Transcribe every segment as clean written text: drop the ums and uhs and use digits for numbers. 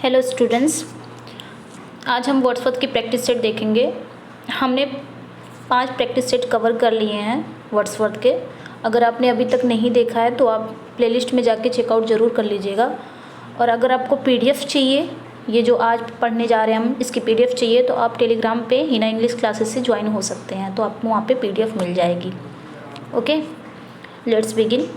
Hello students, आज हम Wordsworth की प्रैक्टिस सेट देखेंगे। हमने 5 प्रैक्टिस सेट कवर कर लिए हैं वर्ड्सवर्थ के। अगर आपने अभी तक नहीं देखा है तो आप प्लेलिस्ट में जाके चेकआउट ज़रूर कर लीजिएगा। और अगर आपको पीडीएफ चाहिए, ये जो आज पढ़ने जा रहे हैं हम, इसकी पीडीएफ चाहिए तो आप टेलीग्राम पे हिना इंग्लिश क्लासेस से ज्वाइन हो सकते हैं, तो आपको वहाँ पे पीडीएफ मिल जाएगी। Okay, let's begin.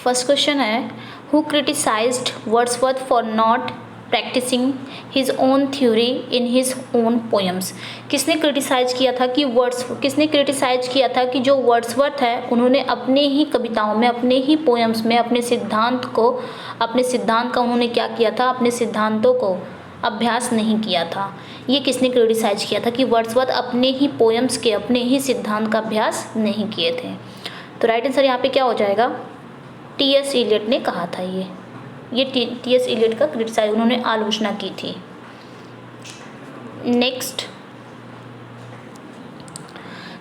First question है, who criticized Wordsworth for not practicing his own theory in his own poems? किसने क्रिटिसाइज किया था कि जो वर्ड्सवर्थ है उन्होंने अपने ही कविताओं में, अपने ही पोएम्स में अपने सिद्धांत का उन्होंने क्या किया था, अपने सिद्धांतों को अभ्यास नहीं किया था। ये किसने क्रिटिसाइज किया था कि वर्ड्सवर्थ अपने ही पोएम्स के, अपने ही सिद्धांत का अभ्यास नहीं किए थे। तो राइट आंसर यहाँ पे क्या हो जाएगा, टी.एस. इलियट ने कहा था। ये टी.एस. इलियट का क्रिटिसाइज, उन्होंने आलोचना की थी। Next,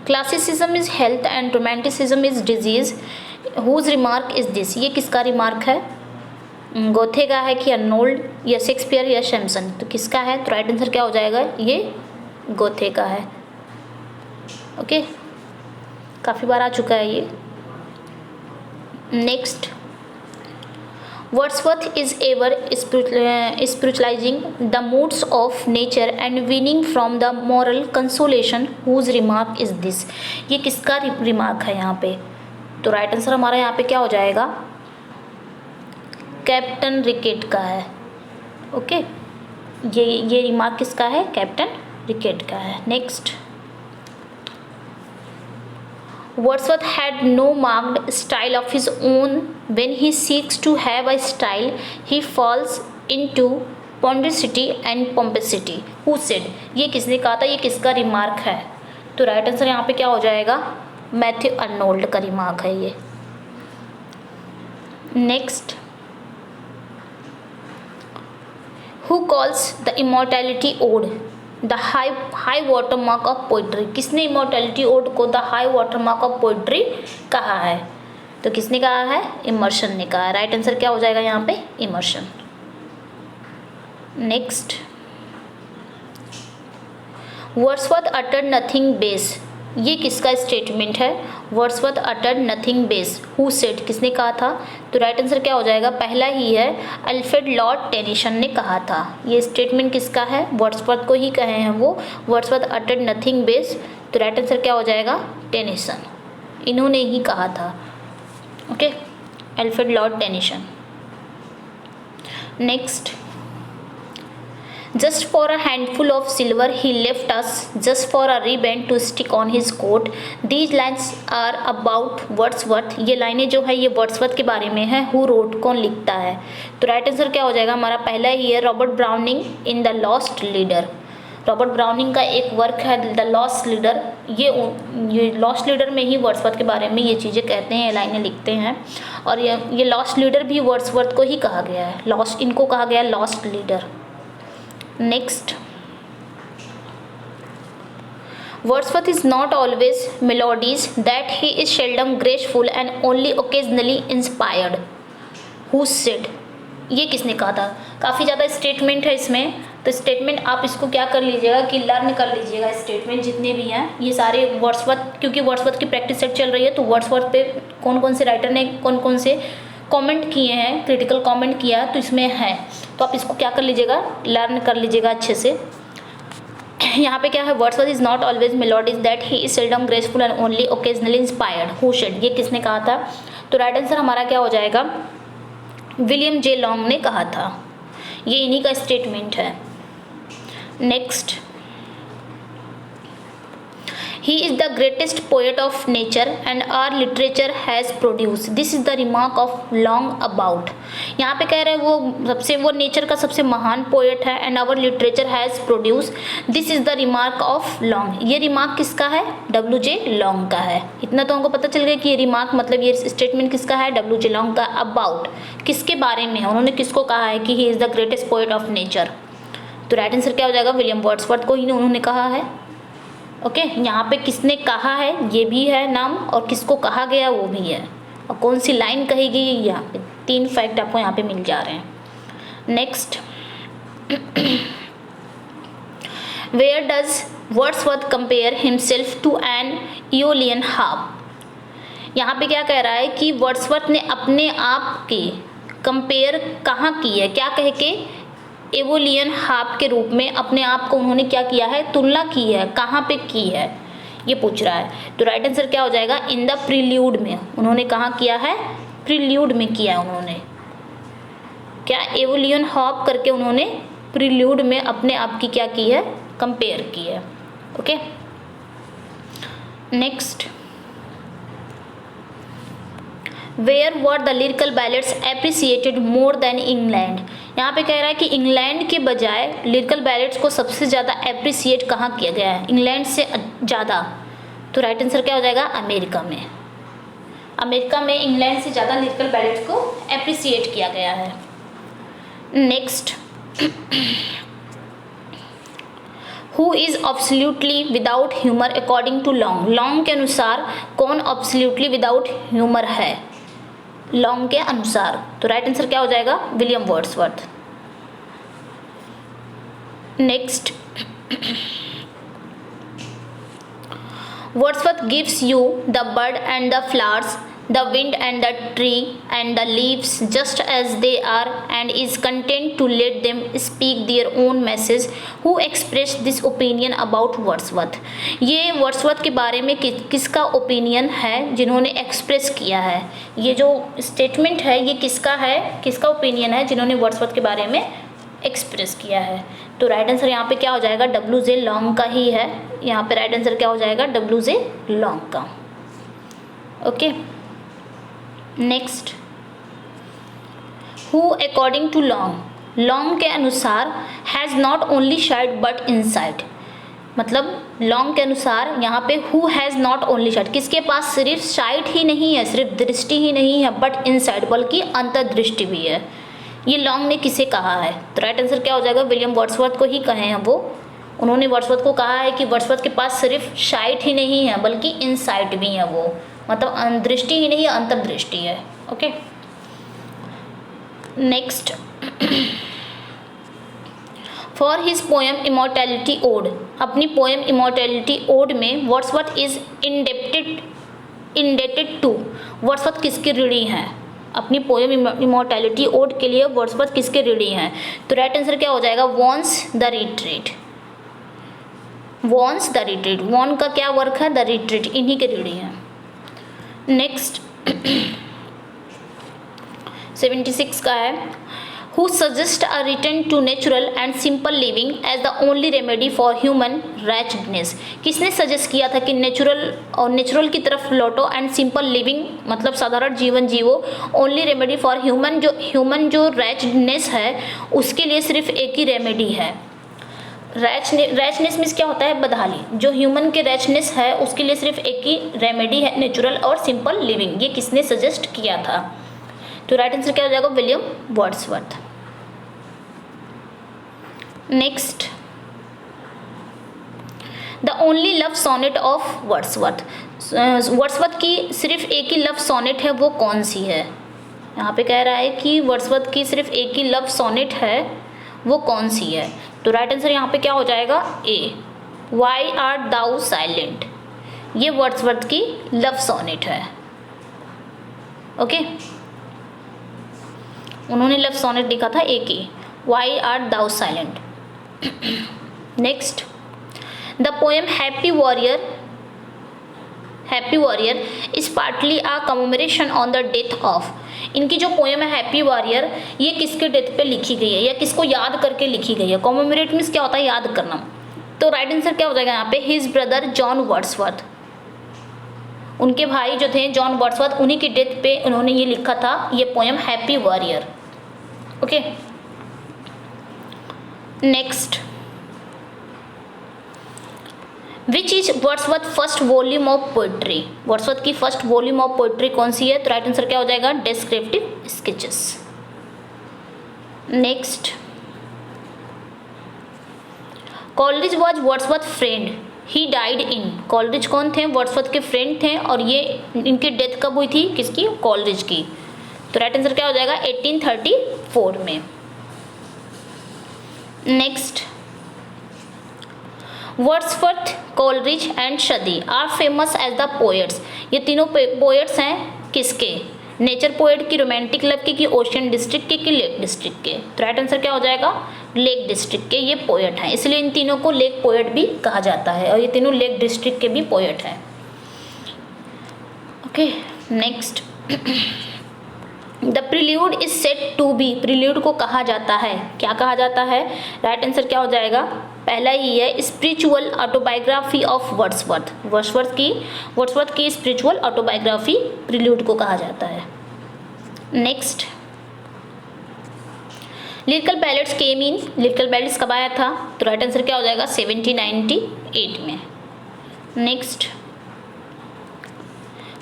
classicism is health and romanticism is disease, whose remark is this? ये किसका रिमार्क है? गोथे का है कि अर्नोल्ड या शेक्सपियर या सैमसन? तो किसका है? तो राइट आंसर क्या हो जाएगा, ये गोथे का है। ओके, काफ़ी बार आ चुका है ये। Next, Wordsworth is ever spiritualizing the moods of nature and winning from the moral consolation. Whose remark is this? ये किसका रिमार्क है यहाँ पे? तो राइट आंसर हमारा यहाँ पे क्या हो जाएगा, कैप्टन रिकेट का है। ओके, ये रिमार्क किसका है? कैप्टन रिकेट का है। Next, Wordsworth had no marked style of his own. When he seeks to have a style, he falls into pomposity and pomposity. Who said? ये किसने कहा था? ये किसका रिमार्क है? तो राइट आंसर यहाँ पे क्या हो जाएगा, मैथ्यू अर्नोल्ड का रिमार्क है ये। Next, Who calls the immortality ode the high water mark of poetry? किसने इमोर्टैलिटी ओड को the high water mark of poetry कहा है? तो किसने कहा है? इमर्शन ने कहा है। राइट आंसर क्या हो जाएगा यहाँ पे, immersion. Next, Wordsworth uttered nothing base, ये किसका स्टेटमेंट है? Wordsworth uttered nothing base, who said? किसने कहा था? तो राइट आंसर क्या हो जाएगा, पहला ही है, अल्फ्रेड लॉर्ड टेनिसन ने कहा था। ये स्टेटमेंट किसका है? वर्ड्सवर्थ को ही कहे हैं वो, वर्ड्सवर्थ अटर्ड नथिंग बेस। तो राइट आंसर क्या हो जाएगा, टेनिसन, इन्होंने ही कहा था। Okay, Alfred Lord Tennyson. Next, Just for a handful of silver he left us, just for a ribbon to stick on his coat. These lines are about Wordsworth. ये लाइनें जो है ये वर्ड्सवर्थ के बारे में है। Who wrote? कौन लिखता है? तो राइट आंसर क्या हो जाएगा हमारा, पहला ही है, Robert browning in the lost leader. Robert browning का एक वर्क है द लॉस्ट लीडर। ये लॉस्ट लीडर में ही वर्ड्सवर्थ के बारे में ये चीज़ें कहते हैं, लाइनें लिखते हैं। और ये लॉस्ट लीडर भी वर्ड्सवर्थ को ही कहा गया है, लॉस्ट, इनको कहा गया lost leader. Next, Wordsworth is not always melodious, that he is seldom graceful and only occasionally inspired. Who said? ये किसने कहा था? काफ़ी ज़्यादा स्टेटमेंट है इसमें, तो स्टेटमेंट आप इसको क्या कर लीजिएगा कि लर्न कर लीजिएगा। स्टेटमेंट जितने भी हैं ये सारे वर्ड्सवर्थ, क्योंकि वर्ड्सवर्थ की प्रैक्टिस सेट चल रही है, तो वर्ड्सवर्थ पे कौन कौन से राइटर ने कौन कौन से कमेंट किए हैं, क्रिटिकल कमेंट किया, तो इसमें है, तो आप इसको क्या कर लीजिएगा, लर्न कर लीजिएगा अच्छे से। यहाँ पे क्या है, Wordsworth is not always melodious, that he is seldom graceful and only occasionally inspired. Who said? ये किसने कहा था? तो राइट आंसर हमारा क्या हो जाएगा, विलियम जे लॉन्ग ने कहा था। ये इन्हीं का स्टेटमेंट है। Next, He is the greatest poet of nature and our literature has produced. This is the remark of Long about. यहाँ पे कह रहे हैं वो नेचर का सबसे महान पोएट है and our literature has produced. This is the remark of Long. ये रिमार्क किसका है? W.J. लॉन्ग का है। इतना तो हमको पता चल गया कि ये रिमार्क मतलब ये स्टेटमेंट किसका है? W.J. लॉन्ग का। अबाउट किसके बारे में है? उन्होंने किसको कहा है कि he is the greatest poet of nature? तो राइट आंसर क्या हो जाएगा, विलियम वर्ड्सवर्थ को ही उन्होंने कहा है। ओके, यहाँ पे किसने कहा है ये भी है नाम, और किसको कहा गया वो भी है, और कौन सी लाइन कही गई यहाँ पे, 3 फैक्ट आपको यहाँ पे मिल जा रहे हैं। Next, where does Wordsworth compare himself to an Aeolian harp. यहाँ पे क्या कह रहा है कि वर्ड्सवर्थ ने अपने आप के कंपेयर कहाँ की है, क्या कह के, एओलियन हार्प के रूप में अपने आप को उन्होंने क्या किया है, तुलना की है, कहाँ पे की है, ये पूछ रहा है। तो राइट आंसर क्या हो जाएगा, इन द प्रील्यूड में। उन्होंने कहाँ किया है, प्रील्यूड में किया है उन्होंने, क्या एओलियन हार्प करके उन्होंने प्रील्यूड में अपने आप की क्या की है, कंपेयर की है। Okay, next, where were the lyrical ballads appreciated more than England. यहाँ पे कह रहा है कि इंग्लैंड के बजाय लिरिकल बैलेट्स को सबसे ज़्यादा एप्रिसिएट कहाँ किया गया है, इंग्लैंड से ज़्यादा। तो राइट आंसर क्या हो जाएगा, अमेरिका में। अमेरिका में इंग्लैंड से ज़्यादा लिरिकल बैलेट्स को एप्रिसिएट किया गया है। Next, who is absolutely without humour according to Long. Long के अनुसार कौन ऑब्सल्यूटली विदाउट ह्यूमर है, लॉन्ग के अनुसार। तो राइट आंसर क्या हो जाएगा, William Wordsworth. Next, Wordsworth gives you the bird and the flowers, the wind and the tree and the leaves just as they are and is content to let them speak their own message. Who expressed this opinion about Wordsworth? ये Wordsworth के बारे में किसका opinion है जिन्होंने express किया है, ये जो स्टेटमेंट है ये किसका है, किसका ओपिनियन है जिन्होंने वर्ड्सवर्थ के बारे में एक्सप्रेस किया है। तो राइट आंसर यहाँ पे क्या हो जाएगा, W.J. लॉन्ग का ही है। यहाँ पे राइट आंसर क्या हो जाएगा, W.J. लॉन्ग का। Okay, next, who according to Long, Long के अनुसार has not only sight but insight. मतलब लॉन्ग के अनुसार यहाँ पे who has not only sight, किसके पास सिर्फ शाइट ही नहीं है, सिर्फ दृष्टि ही नहीं है, बट इनसाइट बल्कि अंतर्दृष्टि भी है। ये लॉन्ग ने किसे कहा है, तो राइट आंसर क्या हो जाएगा, विलियम वर्ड्सवर्थ को ही कहे हैं वो। उन्होंने वर्ड्सवर्थ को कहा है कि वर्ड्सवर्थ के पास सिर्फ शाइट ही नहीं है बल्कि इनसाइट भी है वो, मतलब दृष्टि ही नहीं है, अंतर्दृष्टि है। Okay, next, for his poem Immortality Ode, अपनी पोएम इमॉर्टैलिटी ओड में Wordsworth is indebted to, Wordsworth किसके ऋणी हैं, अपनी पोएम इमॉर्टैलिटी ओड के लिए वर्ड्सवर्थ किसके ऋणी हैं। तो राइट आंसर क्या हो जाएगा, Vaughan's the Retreat. Vaughan's the Retreat, Vaughan का क्या वर्क है, द रिट्रीट, इन्हीं के ऋणी हैं। नेक्स्ट 76 का है, who suggest a return to natural and simple living as the only remedy for human wretchedness. किसने सजेस्ट किया था कि नेचुरल की तरफ लौटो एंड सिंपल लिविंग मतलब साधारण जीवन जीवो, ओनली रेमेडी फॉर ह्यूमन जो रैचडनेस है उसके लिए सिर्फ एक ही रेमेडी है। रैचनेस मीन्स क्या होता है, बदहाली। जो ह्यूमन के रैचनेस है उसके लिए सिर्फ एक ही रेमेडी है, नेचुरल और सिंपल लिविंग। ये किसने सजेस्ट किया था, तो राइट आंसर क्या हो जाएगा, William Wordsworth. Next, the only love sonnet of Wordsworth, Wordsworth की सिर्फ एक ही लव सोनेट है, वो कौन सी है। यहाँ पे कह रहा है कि वर्ड्सवर्थ की सिर्फ एक ही लव सोनेट है, वो कौन सी है। तो राइट आंसर यहाँ पे क्या हो जाएगा, A, why are thou silent. ये वर्ड्सवर्थ की लव सोनेट है। ओके, उन्होंने लव सोनेट लिखा था एक ही, why are thou silent. Next, the poem happy warrior is partly a commemoration on the death of. इनकी जो पोएम है हैप्पी वॉरियर, ये किसके डेथ पे लिखी गई है या किसको याद करके लिखी गई है। कमेमोरेट मीन्स क्या होता है, याद करना। तो राइट आंसर क्या हो जाएगा यहाँ पे, हिज ब्रदर जॉन वर्ड्सवर्थ। उनके भाई जो थे जॉन वर्ड्सवर्थ, उन्हीं की डेथ पे उन्होंने ये लिखा था, ये poem happy warrior. Okay, next, which is Wordsworth first volume of poetry. Wordsworth की फर्स्ट वॉल्यूम ऑफ पोइट्री कौन सी है, तो राइट आंसर क्या हो जाएगा, descriptive sketches. Next, Coleridge was Wordsworth friend, he died in. Coleridge कौन थे, वर्ड्सवर्थ के फ्रेंड थे, और ये इनकी डेथ कब हुई थी, किसकी, कॉलरिज की। तो राइट आंसर क्या हो जाएगा, 1834 में। Next, Wordsworth, Coleridge and Southey are famous as the poets. ये तीनों पोएट्स हैं किसके? नेचर पोएट की, रोमांटिक लव की, ओशियन डिस्ट्रिक्ट के, कि लेक डिस्ट्रिक्ट के? तो राइट आंसर क्या हो जाएगा? लेक डिस्ट्रिक्ट के ये पोएट हैं, इसलिए इन तीनों को लेक पोएट भी कहा जाता है, और ये तीनों लेक डिस्ट्रिक्ट के भी पोएट हैं। Okay, next, the Prelude is said to be, Prelude को कहा जाता है, क्या कहा जाता है? राइट आंसर क्या हो जाएगा? पहला ही है spiritual autobiography of Wordsworth. Wordsworth की स्पिरिचुअल ऑटोबायोग्राफी प्रिल्यूड को कहा जाता है। Next, lyrical ballads came in, Lyrical ballets कब आया था? तो राइट आंसर क्या हो जाएगा? 1798 में। Next,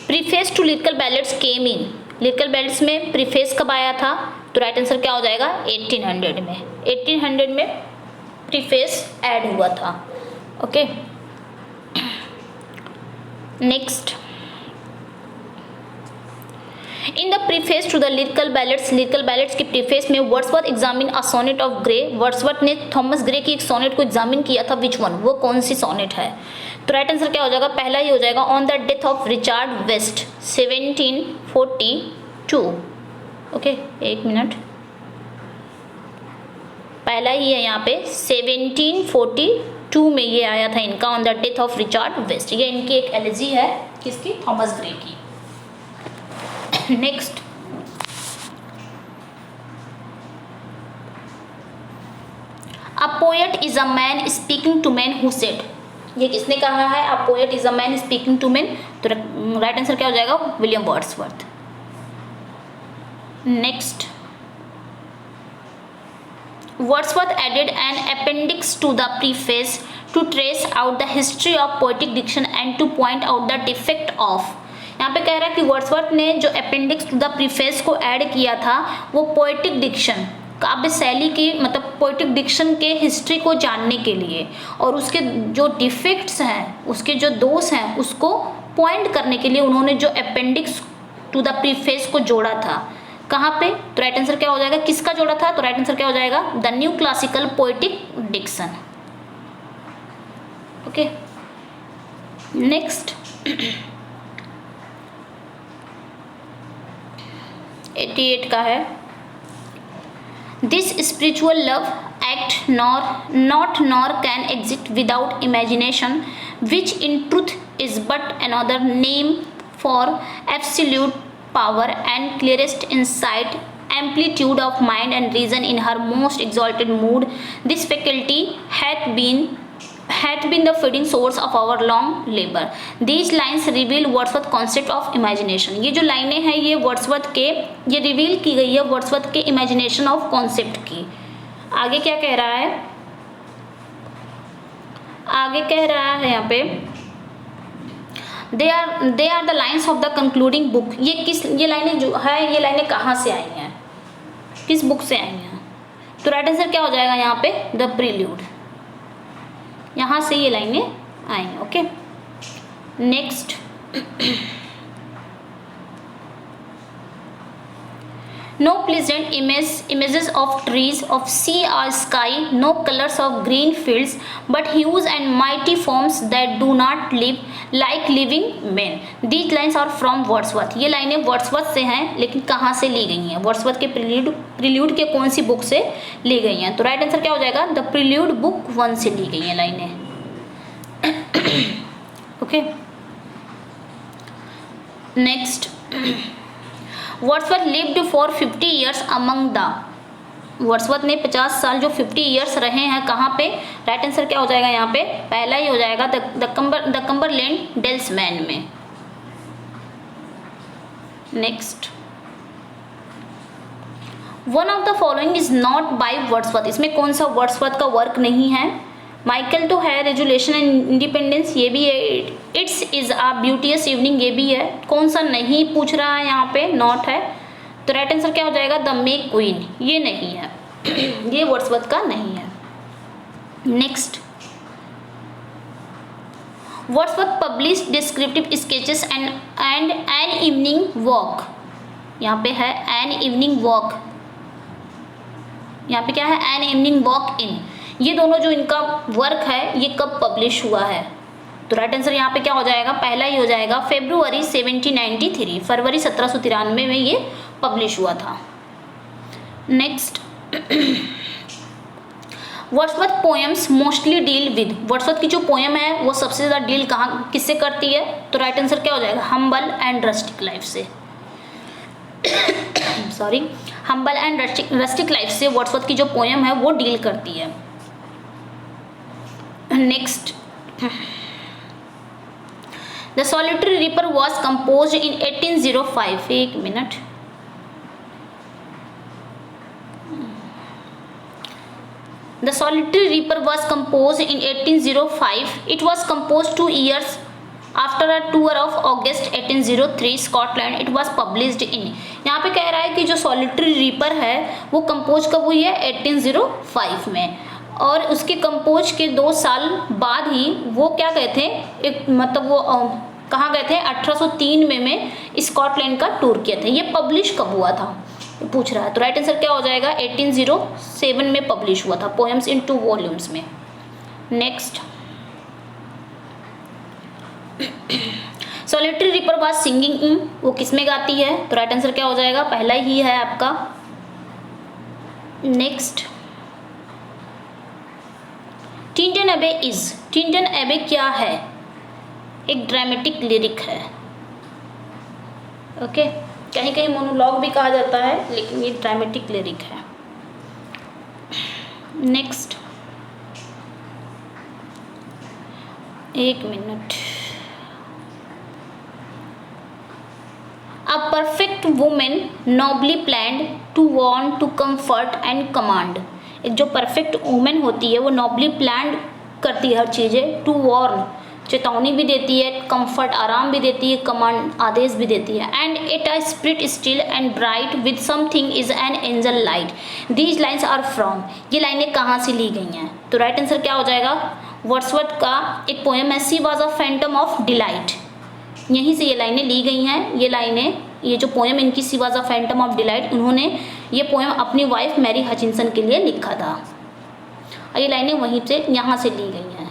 preface to lyrical ballads came in, Lyrical Ballads में प्रीफेस कब आया था? तो राइट आंसर क्या हो जाएगा? 1800 में। 1800 में प्रीफेस ऐड हुआ था। Okay, next, in the preface to the lyrical Ballads की प्रीफेस में Wordsworth examine a sonnet of Gray, Wordsworth ने थॉमस ग्रे की एक सोनेट को एग्जामिन किया था। Which one? वो कौन सी सोनेट है? तो राइट आंसर क्या हो जाएगा? पहला ही हो जाएगा on the death of Richard West 1742। Okay, एक मिनट, पहला ही है यहाँ पे 1742 में ये आया था इनका, on the death of Richard West. ये इनकी एक एलिजी है, किसकी? थॉमस ग्रे की। Next, a poet is a man speaking to man who said, ये किसने कहा है? A poet is a man speaking to man. तो राइट आंसर क्या हो जाएगा? William Wordsworth. Next, Wordsworth added an appendix to the preface to trace out the history of poetic diction and to point out the defect of। यहाँ पे कह रहा है कि वर्ड्सवर्थ ने जो अपेंडिक्स टू द प्रीफेस को ऐड किया था वो पोएटिक डिक्शन, काव्य शैली की, मतलब पोएटिक डिक्शन के हिस्ट्री को जानने के लिए, और उसके जो डिफेक्ट्स हैं, उसके जो दोष हैं, उसको पॉइंट करने के लिए उन्होंने जो अपेंडिक्स टू द प्रीफेस को जोड़ा था। कहाँ पे? तो राइट आंसर क्या हो जाएगा? किसका जोड़ा था? तो राइट आंसर क्या हो जाएगा? The new classical poetic diction. Okay, next, 88 का है, this spiritual love act nor can exist without imagination which in truth is but another name for absolute power and clearest insight, amplitude of mind and reason in her most exalted mood. This faculty hath been the feeding source of our long labor. These lines reveal Wordsworth concept of imagination. ये जो लाइनें हैं ये Wordsworth के, ये reveal की गई है वर्ड्सवर्थ के इमेजिनेशन ऑफ कॉन्सेप्ट की। आगे क्या कह रहा है? आगे कह रहा है यहाँ पे, they are the lines of the concluding book. ये लाइनें जो है, ये लाइनें कहाँ से आई हैं, किस बुक से आई हैं? तो राइट आंसर क्या हो जाएगा यहाँ पे? द प्रील्यूड, यहाँ से ये लाइनें आई हैं। Okay, next, no pleasant images of trees, of sea or sky, no colors of green fields, but hues and mighty forms that do not live like living men. These lines are from Wordsworth. ये लाइनें Wordsworth से हैं, लेकिन कहाँ से ली गई हैं? वर्ड्सवर्थ के प्रील्यूड के कौन सी बुक से ली गई हैं? तो राइट आंसर क्या हो जाएगा? द प्रील्यूड बुक 1 से ली गई हैं लाइनें। Okay, next, Wordsworth lived for 50 years among the, Wordsworth ने 50 साल जो 50 ईयर्स रहे हैं कहाँ पे? राइट आंसर क्या हो जाएगा यहाँ पे? पहला ही हो जाएगा द कम्बरलैंड डेल्समैन में। Next, one of the following is not by Wordsworth, इसमें कौन सा वर्ड्सवर्थ का वर्क नहीं है? माइकल तो है, रेजुलेशन एंड इंडिपेंडेंस ये भी है, इट्स इज अ ब्यूटियस इवनिंग ये भी है। कौन सा नहीं पूछ रहा है यहाँ पे? नॉट है। तो राइट आंसर क्या हो जाएगा? द मे क्वीन, ये नहीं है, ये वर्ड्सवर्थ का नहीं है। Next, Wordsworth publish descriptive sketches and an evening walk, यहाँ पे है एन इवनिंग वॉक, यहाँ पे क्या है? An evening walk in. ये दोनों जो इनका वर्क है ये कब पब्लिश हुआ है? तो राइट आंसर यहाँ पे क्या हो जाएगा? पहला ही हो जाएगा, February 1793, फरवरी 1793 में ये पब्लिश हुआ था। Next, Wordsworth poems mostly deal with, Wordsworth की जो पोएम है वो सबसे ज़्यादा डील कहाँ किससे करती है? तो राइट आंसर क्या हो जाएगा? हम्बल एंड रस्टिक लाइफ से। Sorry, humble and rustic life से वर्ड्सवर्थ की जो पोएम है वो डील करती है। Next, the solitary reaper was compose इन 1805, एक minute, The Solitary Reaper was composed in 1805. It was composed 2 years after a tour of August 1803 Scotland. It was published in, यहाँ पे कह रहा है कि जो Solitary Reaper है वो कंपोज कब हुई है? 1805 में, और उसके कंपोज के 2 साल बाद ही वो क्या गए थे, एक मतलब वो कहाँ गए थे? 1803 में स्कॉटलैंड का टूर किया था। ये पब्लिश कब हुआ था पूछ रहा है, तो राइट आंसर क्या हो जाएगा? 1807 में पब्लिश हुआ था, पोएम्स इन 2 वॉल्यूम्स में। Next, solitary reaper was singing इन, वो किस में गाती है? तो राइट आंसर क्या हो जाएगा? पहला ही है आपका। नेक्स्ट, टिंटन एबे इज, टिंटन एबे क्या है? एक ड्रामेटिक लिरिक है। ओके, कहीं कहीं मोनोलॉग भी कहा जाता है, लेकिन ये ड्रामेटिक लिरिक है। नेक्स्ट, एक minute, a perfect woman nobly planned to warn to comfort and command, एक जो परफेक्ट वुमेन होती है वो नॉबली प्लान्ड करती है हर चीज़ें, टू वार्न चेतावनी भी देती है, कंफर्ट आराम भी देती है, कमांड आदेश भी देती है। And it a spirit still and bright with something is an angel light, these lines are from, ये लाइनें कहाँ से ली गई हैं? तो राइट आंसर क्या हो जाएगा? वर्ड्सवर्थ का एक पोएम है, she was a phantom of delight, यहीं से ये लाइनें ली गई हैं। ये लाइनें, ये जो पोएम इनकी she was a phantom of delight, उन्होंने ये पोएम अपनी वाइफ मैरी हचिंसन के लिए लिखा था, और ये लाइनें वहीं से यहाँ से ली गई हैं।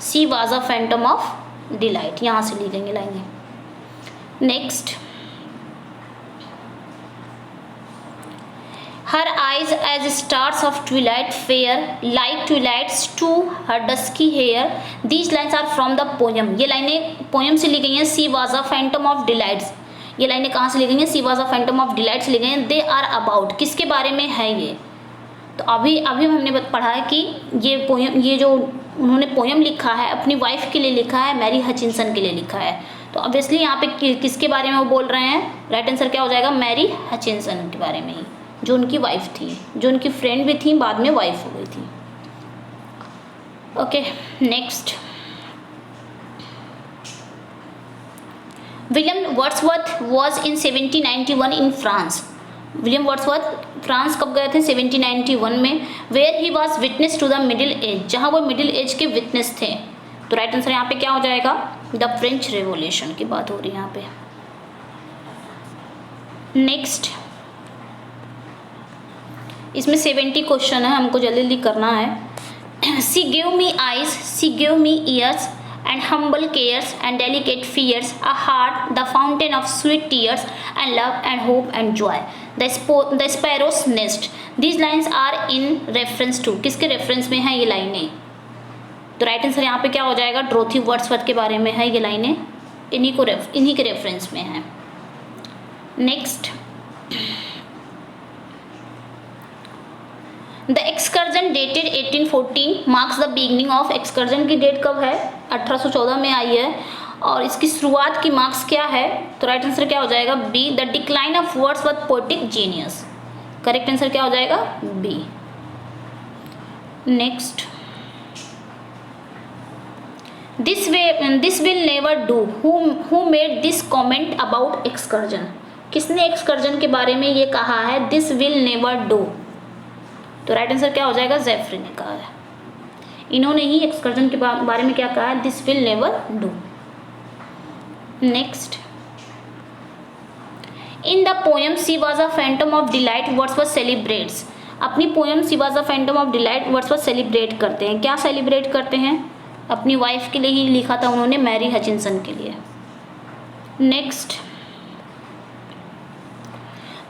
She was a phantom of delight, यहाँ से ली गई लाइनें। Next, her eyes as stars of twilight fair like twilight's too her dusky hair, these lines are from the poem, ये लाइनें पोएम से ली गई हैं। She was a phantom of delights, ये लाइनें कहाँ से ली गई हैं? She was a phantom of delights ली गई हैं। दे आर अबाउट, किसके बारे में है ये? तो अभी हमने पढ़ा है कि ये पोएम, ये जो उन्होंने पोएम लिखा है अपनी वाइफ के लिए लिखा है, मैरी हचिंसन के लिए लिखा है। तो ऑब्वियसली यहाँ पे किसके बारे में वो बोल रहे हैं? राइट आंसर क्या हो जाएगा? मैरी हचिंसन के बारे में ही, जो उनकी वाइफ थी, जो उनकी फ्रेंड भी थी, बाद में वाइफ हो गई थी। Okay, next, William Wordsworth was in 1791 in France, William Wordsworth France कब गए थे? 1791 में। Where he was witness to the middle age, जहाँ वो मिडिल एज के विटनेस थे। तो राइट आंसर यहाँ पे क्या हो जाएगा? द फ्रेंच रेवोल्यूशन की बात हो रही है यहाँ पे। नेक्स्ट, इसमें 70 क्वेश्चन है, हमको जल्दी जल्दी करना है। She give me eyes, she give me ears and humble cares and delicate fears, a heart, the fountain of sweet tears, and love and hope and joy, the sparrow's nest. These lines are in reference to, किसके reference में है ये लाइनें? तो right answer यहाँ पे क्या हो जाएगा? डोरोथी वर्ड्सवर्थ के बारे में है ये लाइनें, इन्हीं के रेफरेंस में है। Next, the excursion dated 1814 marks the beginning of, excursion की डेट कब है? 1814 में आई है, और इसकी शुरुआत की मार्क्स क्या है? तो राइट आंसर क्या हो जाएगा? B, the decline of Wordsworth poetic genius, correct answer क्या हो जाएगा? B. Next, this will never do, who made this comment about excursion, किसने एक्सकर्जन के बारे में ये कहा है? This will never do. तो राइट आंसर क्या हो जाएगा? जेफरी ने कहा है, इन्होंने ही एक्सकर्जन के बारे में क्या कहा है? This will never do. Next, in the poem she was a phantom of delight Wordsworth celebrates, अपनी poem she was a phantom of delight Wordsworth celebrate करते हैं। क्या सेलिब्रेट करते हैं? अपनी वाइफ के लिए ही लिखा था उन्होंने, मैरी हचिंसन के लिए। Next,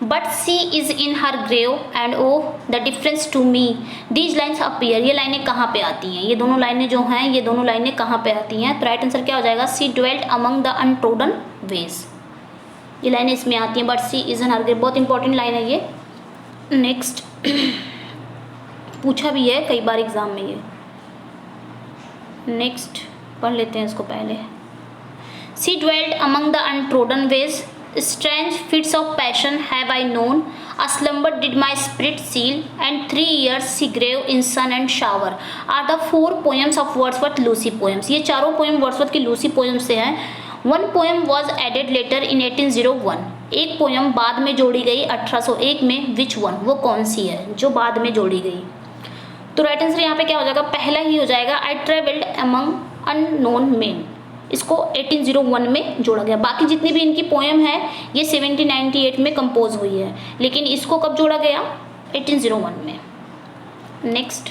but she is in her grave and oh the difference to me these lines appear. ये लाइनें कहाँ पे आती हैं? ये दोनों लाइनें जो हैं, ये दोनों लाइनें कहाँ पे आती हैं? तो राइट आंसर क्या हो जाएगा? She dwelt among the untrodden ways. ये लाइनें इसमें आती हैं, but she is in her grave, बहुत इंपॉर्टेंट लाइन है ये। नेक्स्ट, पूछा भी है कई बार एग्जाम में ये। नेक्स्ट पढ़ लेते हैं इसको पहले। She dwelt among the untrodden ways, strange fits of passion have I known, a slumber did my spirit seal, and 3 years she grave in sun and shower are the 4 poems of Wordsworth Lucy poems। ये चारों poem Wordsworth की Lucy poem से हैं। 1 poem was added later in 1801, एक poem बाद में जोड़ी गई 1801 में। which one, वो कौन सी है जो बाद में जोड़ी गई? तो राइट आंसर यहाँ पे क्या हो जाएगा? पहला ही हो जाएगा, I travelled among unknown men। इसको 1801 में जोड़ा गया। बाकी जितनी भी इनकी पोएम है ये 1798 में कंपोज हुई है, लेकिन इसको कब जोड़ा गया? 1801 में। Next,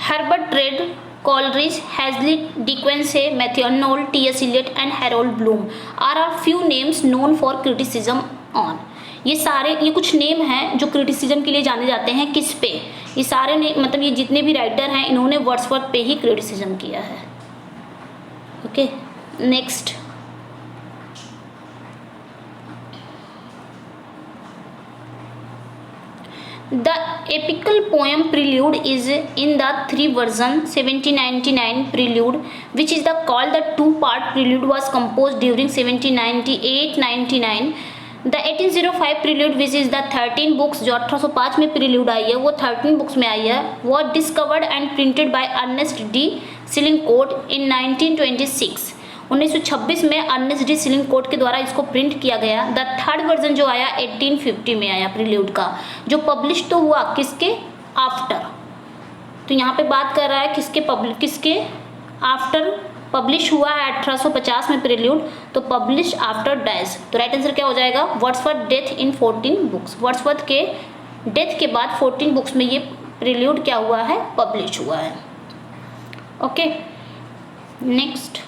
Herbert Read, Coleridge, Hazlitt, De Quincey, Matthew Arnold, T S. Eliot and Harold Bloom are few names known for criticism on. ये सारे, ये कुछ नेम हैं जो क्रिटिसिज्म के लिए जाने जाते हैं। किस पे? ये सारे मतलब ये जितने भी राइटर हैं इन्होंने वर्ड्सवर्थ पे ही क्रिटिसिज्म किया है। Okay, next, the apical poem prelude is in the 3 version 1799 prelude which is the called the 2-part prelude was compose during 1798-99। The 1805 prelude which is the 13 books, जो 1805 में प्रील्यूड आई है वो 13 books में आई है। वो discovered and printed by Ernest de Selincourt in 1926। 1926 में Ernest de सिलिंगकोट के द्वारा इसको प्रिंट किया गया। द 3rd वर्जन जो आया 1850 में आया प्रील्यूड का, जो पब्लिश तो हुआ किसके? आफ्टर। तो यहाँ पे बात कर रहा है किसके आफ्टर पब्लिश हुआ है 1850 में प्रील्यूड, तो पब्लिश आफ्टर डैश। तो राइट आंसर क्या हो जाएगा? Wordsworth death in 14 books. Wordsworth के डेथ के बाद 14 बुक्स में ये प्रील्यूड क्या हुआ है? पब्लिश हुआ है। Okay, next,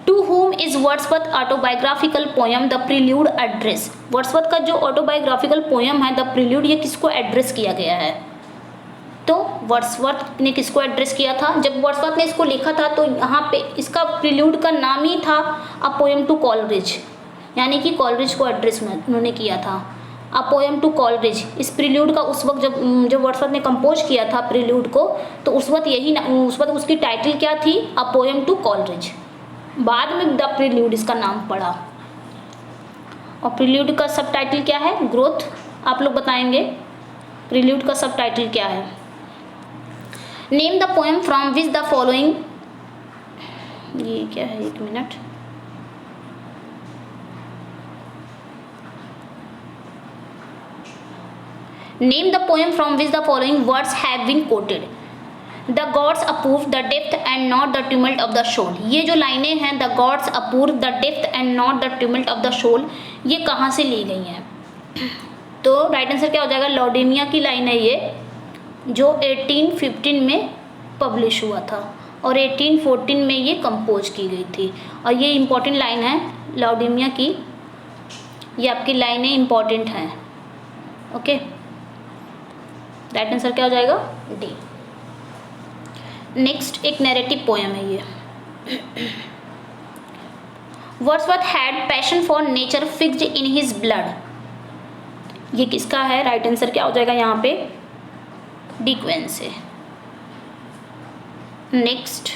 to whom is Wordsworth autobiographical poem The Prelude address? Wordsworth का जो ऑटोबायोग्राफिकल पोएम है द प्रील्यूड, ये किसको एड्रेस किया गया है? तो वर्ड्सवर्थ ने किसको एड्रेस किया था? जब वर्ड्सवर्थ ने इसको लिखा था तो यहाँ पे इसका प्रील्यूड का नाम ही था अ पोएम टू कॉलरिज, यानी कि कॉलरिज को एड्रेस उन्होंने किया था। अ पोएम टू कॉलरिज, इस प्रील्यूड का उस वक्त जब वर्ड्सवर्थ ने कंपोज किया था प्रील्यूड को, तो उस वक्त उसकी टाइटल क्या थी? A poem to Coleridge. बाद में द प्रील्यूड इसका नाम पड़ा। और प्रील्यूड का सब टाइटल क्या है? ग्रोथ। आप लोग बताएंगे प्रील्यूड का सब टाइटल क्या है? Name the poem from which the following, ये क्या है? 1 minute. Name the poem from which the following words have been quoted. The gods approve the depth and not the tumult of the soul. ये जो लाइनें हैं, the gods approve the depth and not the tumult of the soul, ये कहाँ से ली गई हैं? तो राइट आंसर क्या हो जाएगा? लॉडेमिया की लाइन है ये, जो 1815 में पब्लिश हुआ था और 1814 में ये कंपोज की गई थी। और ये इम्पॉर्टेंट लाइन है लॉडेमिया की, ये आपकी लाइनें इम्पॉर्टेंट हैं। ओके, राइट आंसर क्या हो जाएगा? डी। नेक्स्ट, एक नैरेटिव पोएम है ये। Wordsworth had passion for nature fixed in his blood, ये किसका है? राइट आंसर क्या हो जाएगा यहाँ पे? डिक्वेंसे। नेक्स्ट,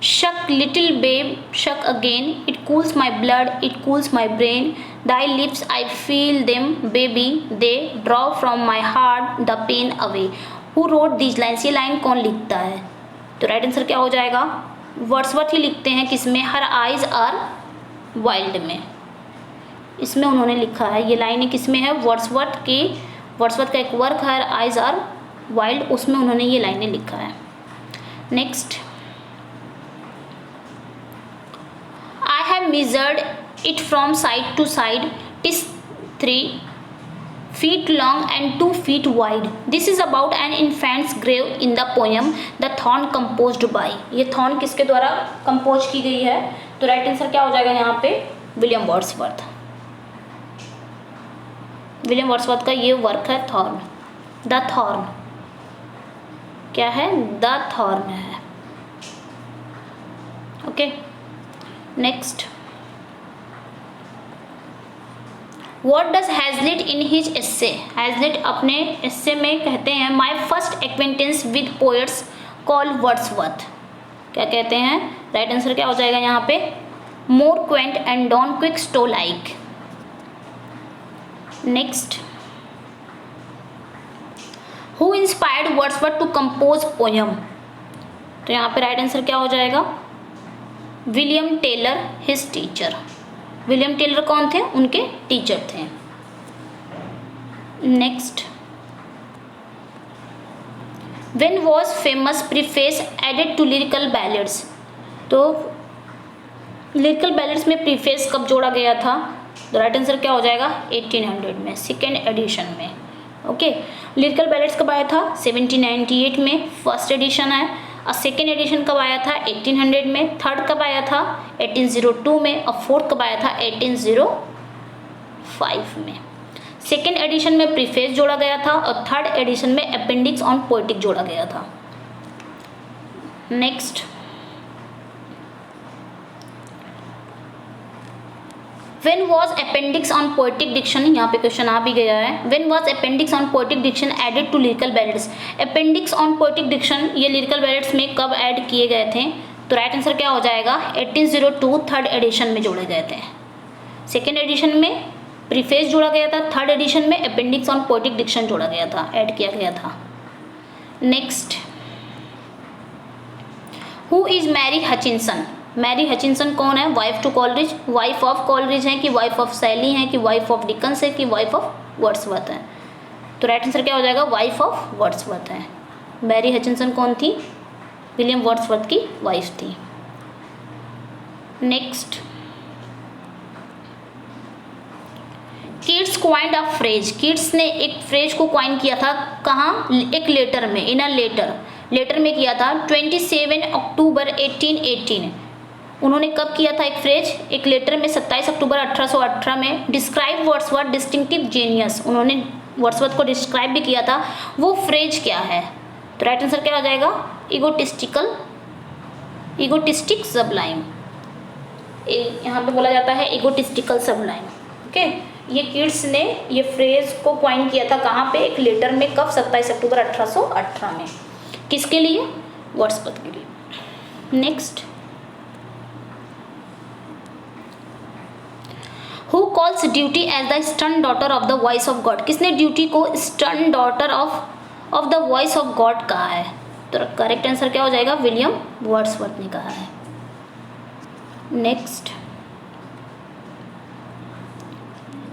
शक लिटिल बेब शक again, it cools my blood it cools my brain, thy lips I feel them baby, they draw from my heart the pain away। Who wrote these lines? ये line कौन लिखता है? तो right answer क्या हो जाएगा? Wordsworth ही लिखते हैं। किसमें? हर आइज आर वाइल्ड में, इसमें उन्होंने लिखा है। ये लाइनें किसमें है? वर्ड्सवर्थ का एक work her eyes are wild, उसमें उन्होंने ये लाइनें लिखा है। Next, measured it from side to side. It is 3 feet long and 2 feet wide. This is about an infant's grave in the poem The Thorn composed by. ये thorn किसके द्वारा compose की गई है? तो राइट आंसर क्या हो जाएगा यहाँ पे? William Wordsworth. विलियम वर्ड्सवर्थ का ये वर्क है थॉर्न। द थॉर्न क्या है? द थॉर्न है। Okay, next, what does Hazlitt in his essay? Hazlitt अपने एस्से में कहते हैं my first acquaintance with poets call Wordsworth. क्या कहते हैं? राइट आंसर क्या हो जाएगा यहाँ पे? More quaint and dawn quick stow like. Next, who inspired Wordsworth to compose poem? तो यहाँ पे राइट आंसर क्या हो जाएगा? William Taylor, his teacher. William Taylor कौन थे? उनके टीचर थे। Next, when was famous preface added to lyrical ballads? तो लिरिकल बैलेड्स में प्रीफेस कब जोड़ा गया था? तो राइट आंसर क्या हो जाएगा? 1800 में, सेकेंड एडिशन में। ओके, लिरिकल बैलेड्स कब आया था? 1798 में फर्स्ट एडिशन है। और सेकेंड एडिशन कब आया था? 1800 में। थर्ड कब आया था? 1802 में। और फोर्थ कब आया था? 1805 में। सेकेंड एडिशन में प्रीफेस जोड़ा गया था और थर्ड एडिशन में अपेंडिक्स ऑन पोएटिक जोड़ा गया था। Next, When was appendix on poetic diction? यहाँ पे क्वेश्चन आ भी गया है। When was appendix on poetic diction added to lyrical ballads? appendix on poetic diction ये lyrical ballads में कब ऐड किए गए थे? तो राइट आंसर क्या हो जाएगा? 1802 थर्ड एडिशन में जोड़े गए थे। सेकेंड एडिशन में प्रीफेस जोड़ा गया था, थर्ड एडिशन में appendix on poetic diction जोड़ा गया था, ऐड किया गया था। Next, who is Mary Hutchinson? Mary Hutchinson कौन है? Wife to Coleridge. Wife of Coleridge है कि वाइफ ऑफ सैली है कि वाइफ ऑफ डिकन्स है कि वाइफ ऑफ वर्ड्सवर्थ है? तो राइट आंसर क्या हो जाएगा? वाइफ ऑफ वर्ड्सवर्थ है। मैरी हचिंसन कौन थी? विलियम वर्ड्सवर्थ की वाइफ थी। Next, Keats coined a phrase. Keats ने एक फ्रेज को क्वाइन किया था, कहाँ? एक लेटर में, इन अ लेटर में किया था 27 अक्टूबर 1818। उन्होंने कब किया था एक फ्रेज? एक लेटर में 27 अक्टूबर 1818 में। Describe Wordsworth distinctive genius. उन्होंने वर्ड्सवर्थ को डिस्क्राइब भी किया था। वो फ्रेज क्या है? तो राइट आंसर क्या हो जाएगा? इगोटिस्टिक सबलाइम। यहाँ पे बोला जाता है इगोटिस्टिकल सबलाइम। ओके, ये किट्स ने ये फ्रेज को क्वाइन किया था कहाँ पे? एक लेटर में। कब? 27 अक्टूबर 1818 में। किसके लिए? वर्ड्सवर्थ के लिए। Next, who calls duty as the stern daughter of the voice of God? किसने ड्यूटी को stern daughter of the voice of God कहा है? तो करेक्ट आंसर क्या हो जाएगा? विलियम वर्ड्सवर्थ ने कहा है। Next,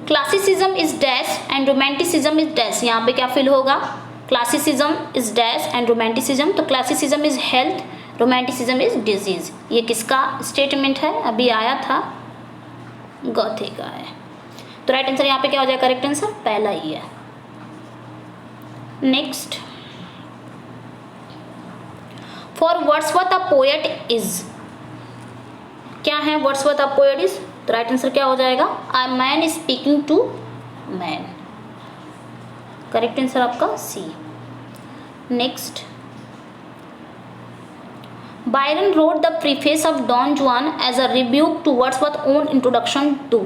classicism is dash and romanticism is dash. यहाँ पे क्या फिल होगा? Classicism is dash and romanticism. तो classicism is health, romanticism is disease. ये किसका स्टेटमेंट है? अभी आया था, गॉथे का है। तो राइट आंसर यहाँ पे क्या हो जाएगा? करेक्ट आंसर पहला ही है। Next, for Wordsworth a poet is. क्या है वर्ड्सवर्थ अ पोएट इज? तो राइट आंसर क्या हो जाएगा? A man speaking to man. Correct answer आपका C. Next, Byron wrote the preface of Don Juan as a rebuke to Wordsworth's own introduction to।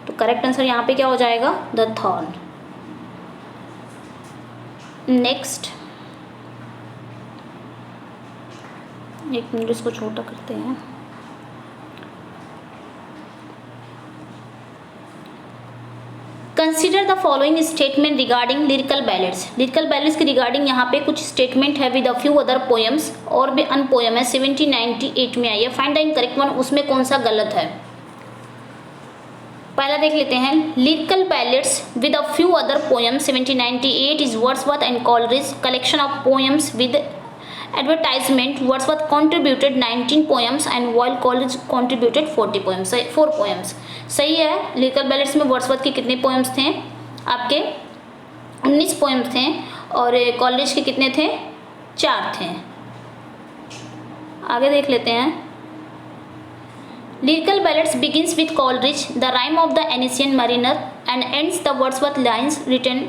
तो correct answer यहाँ पे क्या हो जाएगा? The Thorn। नेक्स्ट, एक मिनट इसको छोटा करते हैं। Consider the following statement regarding lyrical ballads. Lyrical ballads के रिगार्डिंग यहाँ पे कुछ स्टेटमेंट है with a few other poems, और भी अन पोएम है 1798 में आई है। फाइंड द इनकरेक्ट वन, उसमें कौन सा गलत है? पहला देख लेते हैं। Lyrical ballads with a few other poems 1798 is Wordsworth and Coleridge collection of poems with advertisement, Wordsworth contributed 19 poems and Royal College contributed 40 poems, 4 poems. सही है. लिरिकल बैलेट्स में वर्ड्सवर्थ के कितने पोएम्स थे? आपके 19 पोएम्स थे और कॉलेज के कितने थे? 4 थे. आगे देख लेते हैं. Lyrical ballads begins with Coleridge, the rhyme of the ancient mariner, and ends the Wordsworth lines written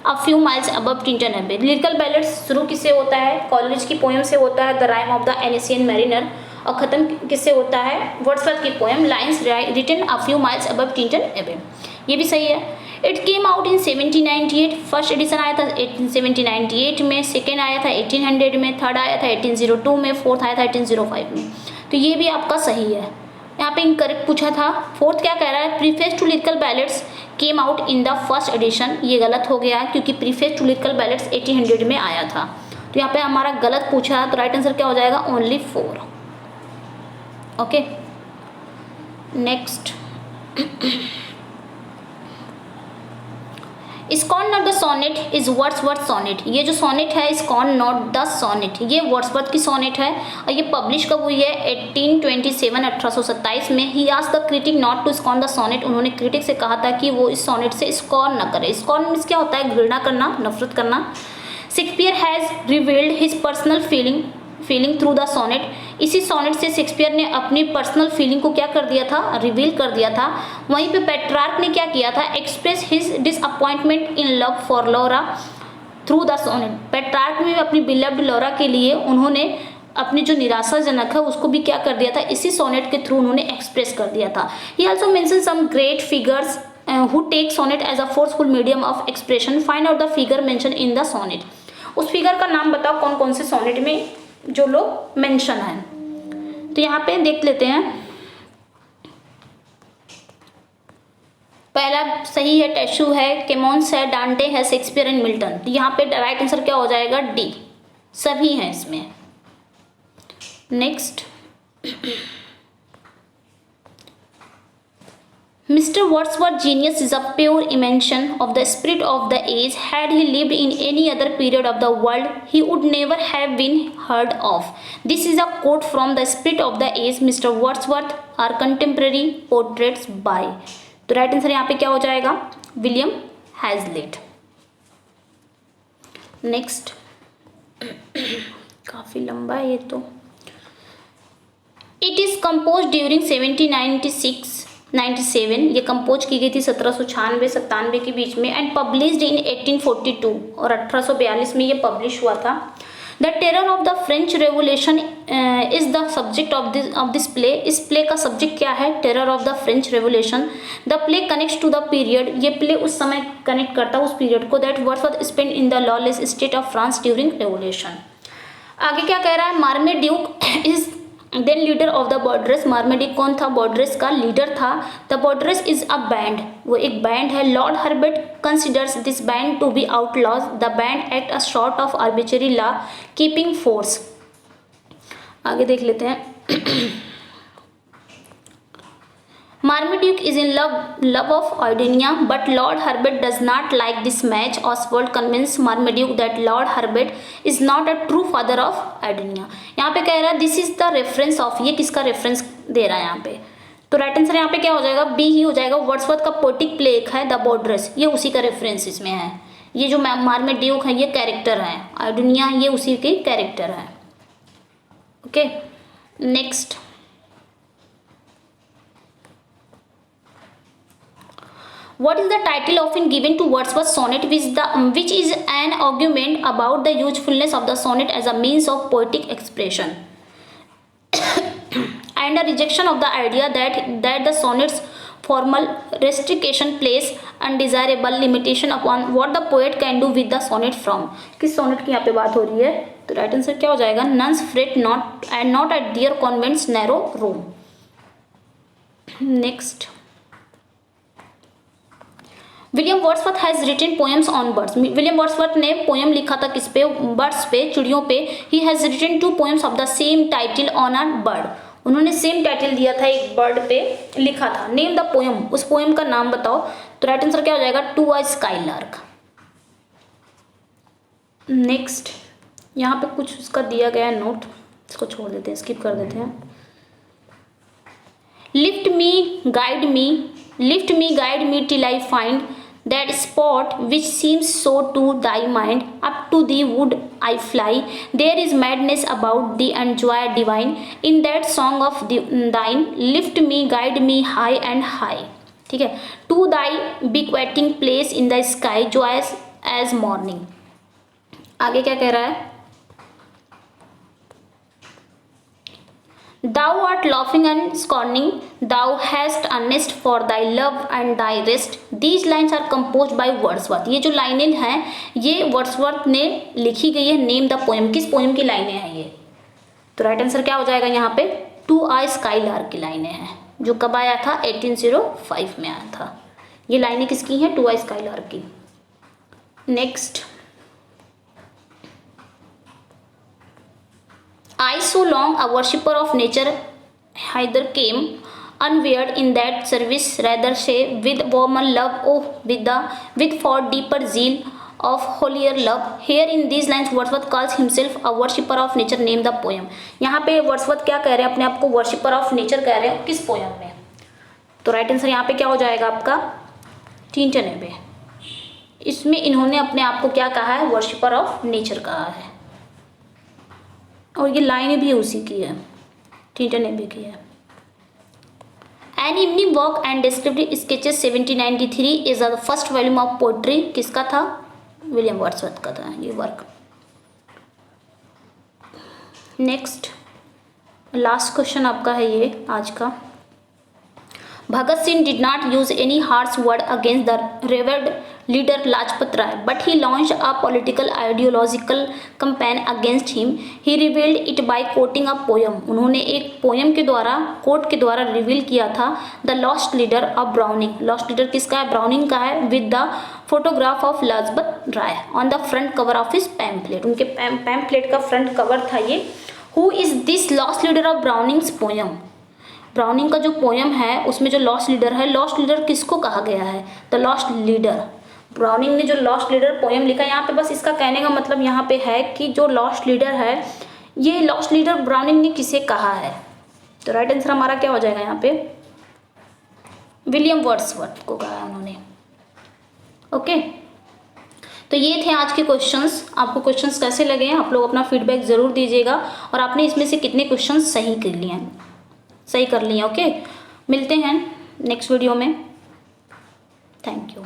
a few miles above Tintern Abbey. Lyrical ballads शुरू किससे होता है? कॉलेज की पोएम से होता है, the rhyme of the ancient mariner, और ख़त्म किससे होता है? वर्ड्सवर्थ की poem lines written a few miles above Tintern Abbey. ये भी सही है. It came out in 1798. First edition आया था 1798 में, सेकेंड आया था 1800 में, थर्ड आया था 1802 में, फोर्थ आया था 1805 में. तो ये भी आपका सही है. यहाँ पे इनकरेक्ट पूछा था. फोर्थ क्या कह रहा है? Preface to lyrical ballads came out in the first edition. ये गलत हो गया क्योंकि प्रीफेस टू लिरिकल बैलेट्स 1800 में आया था. तो यहाँ पे हमारा गलत पूछा, तो राइट आंसर क्या हो जाएगा? Only 4. Okay, next. Scorn not the sonnet is Wordsworth sonnet. ये जो सोनेट है स्कॉन नॉट द सोनेट, ये वर्ड्सवर्थ की सोनेट है और ये पब्लिश कब हुई है? 1827 1827 में. He asked the critic not to scorn the sonnet. उन्होंने क्रिटिक से कहा था कि वो इस सोनेट से स्कॉन न करे. स्कॉन मीन्स क्या होता है? घृणा करना, नफरत करना. Shakespeare has revealed his personal feeling through the sonnet. इसी सोनेट से शेक्सपियर ने अपनी पर्सनल फीलिंग को क्या कर दिया था? रिवील कर दिया था. वहीं पे पेट्रार्क ने क्या किया था? Express his disappointment in love for Laura through the sonnet. Petrarch में अपनी बिलव्ड लौरा के लिए उन्होंने अपनी जो निराशाजनक है उसको भी क्या कर दिया था? इसी सोनेट के थ्रू उन्होंने एक्सप्रेस कर दिया था. He also mention some great figures who take sonnet as a forceful medium of expression. Find out the figure mention in the sonnet. उस फिगर का नाम बताओ कौन कौन से सोनेट में जो लोग मेंशन है. तो यहाँ पे देख लेते हैं. पहला सही है, टैशू है, केमोन्स है, डांटे है, शेक्सपियर एंड मिल्टन. तो यहाँ पे राइट आंसर क्या हो जाएगा? डी. सभी हैं इसमें. Next. Mr. Wordsworth's genius is a pure emanation of the spirit of the age. Had he lived in any other period of the world, he would never have been heard of. This is a quote from the spirit of the age. Mr. Wordsworth are contemporary portraits by. तो right answer यहाँ पे क्या हो जाएगा? William Hazlitt. Next. काफ़ी लंबा है ये तो. It is compose during 1797. ये कंपोज की गई थी 1796-97 के बीच में एंड पब्लिश्ड इन 1842 और 1842 में ये पब्लिश हुआ था. The terror of the French revolution is the subject of this play. इस प्ले का सब्जेक्ट क्या है? Terror of the French revolution. The play connects to the period. ये प्ले उस समय कनेक्ट करता है उस पीरियड को that Wordsworth spend in the lawless state of France during revolution. आगे क्या कह रहा है? Marmaduke is then leader of the borderers. Marmaduke कौन था? बॉर्डरेस का लीडर था. The borderers is a band. वो एक बैंड है. Lord Herbert considers this band to be outlaws. The band act a sort of arbitrary law keeping force. आगे देख लेते हैं. Marmaduke is in love of Ardinia, but Lord Herbert does not like this match. Oswald convinced Marmaduke that Lord Herbert is not a true father of Ardinia. यहाँ पे कह रहा है this is the reference of. ये किसका reference दे रहा है यहाँ पे? तो राइट आंसर यहाँ पे क्या हो जाएगा? बी ही हो जाएगा. वर्ड्सवर्थ का पोएटिक प्ले एक है द बॉर्डरेस, ये उसी का रेफरेंस इसमें है. ये जो मार्मेड्यूक है ये कैरेक्टर है. आर्डिनिया ये उसी के कैरेक्टर है. Okay, next. What is the title often given to Wordsworth's sonnet, which is an argument about the usefulness of the sonnet as a means of poetic expression, and a rejection of the idea that the sonnet's formal restriction place undesirable limitation upon what the poet can do with the sonnet from. किस sonnet की यहाँ पे बात हो रही है? तो right answer क्या हो जाएगा? Nuns fret not at their convent's narrow room. Next. William Wordsworth has written poems on birds. William Wordsworth ने पोएम लिखा था किस पे? बर्ड्स पे, चिड़ियों पे. He has written 2 poems of the same title on a bird. उन्होंने same title दिया था एक बर्ड पे, लिखा था. Name the poem. उस पोएम का नाम बताओ. तो राइट आंसर क्या हो जाएगा? To a skylark. Next. यहाँ पे कुछ उसका दिया गया है नोट, इसको छोड़ देते हैं, स्किप कर देते हैं। Lift me guide me till I find that spot which seems so to thy mind. Up to thee would I fly. There is madness about thee and joy divine in that song of thine. Lift me, guide me high and high. ठीक है, to thy bequeating place in the sky, joyous as morning. आगे क्या कह रहा है? Thou art laughing and scorning, thou hast earnest for thy love and thy rest. These lines are composed by Wordsworth. ये जो लाइनें हैं ये वर्ड्सवर्थ ने लिखी गई है। नेम द पोएम, किस पोएम की लाइनें हैं ये? तो राइट आंसर क्या हो जाएगा यहाँ पे? टू आ स्काईलार्क की लाइनें हैं, जो कब आया था? 1805 में आया था। ये लाइनें किसकी हैं? टू आ स्काईलार्क की। Next, I so long a worshipper of nature hither came, unwearied in that service, rather say with warmer love, oh with far deeper zeal of holier love. Here in these lines Wordsworth calls himself a worshipper of nature. Name the poem. यहाँ पे Wordsworth क्या कह रहे हैं? अपने आप को worshipper of nature कह रहे हैं। किस पोयम में? तो राइट आंसर यहाँ पे क्या हो जाएगा आपका? 392। इसमें इन्होंने अपने आप को क्या कहा है? वर्शिपर ऑफ नेचर कहा है। और ये लाइन भी उसी की है, 392 की है। An evening walk and descriptive sketches 1793 is the first volume of poetry. किसका था? विलियम वर्ड्सवर्थ का था ये वर्क। नेक्स्ट, लास्ट क्वेश्चन आपका है ये आज का। Bhagat Singh did not use any harsh word against the revered leader Lajpat Rai, but he launched a political ideological campaign against him. He revealed it by quoting a poem. उन्होंने एक poem के द्वारा, coat के द्वारा reveal किया था the lost leader of Browning. Lost leader किसका है? ब्राउनिंग का है। With the photograph of Lajpat Rai on the front cover of his pamphlet. उनके पैम्फलेट का फ्रंट कवर था ये। Who is this lost leader of Browning's poem? ब्राउनिंग का जो पोएम है उसमें जो लॉस्ट लीडर है, लॉस्ट लीडर किसको कहा गया है? The lost leader. ब्राउनिंग ने जो लॉस्ट लीडर पोएम लिखा, यहाँ पे बस इसका कहने का मतलब यहाँ पे है कि जो लॉस्ट लीडर है, ये लॉस्ट लीडर ब्राउनिंग ने किसे कहा है? तो राइट आंसर हमारा क्या हो जाएगा यहाँ पे? विलियम वर्ड्सवर्थ को कहा है उन्होंने। ओके, तो ये थे आज के क्वेश्चंस। आपको क्वेश्चंस कैसे लगे हैं? आप लोग अपना फीडबैक ज़रूर दीजिएगा। और आपने इसमें से कितने क्वेश्चंस सही कर लिए? ओके, मिलते हैं नेक्स्ट वीडियो में। Thank you.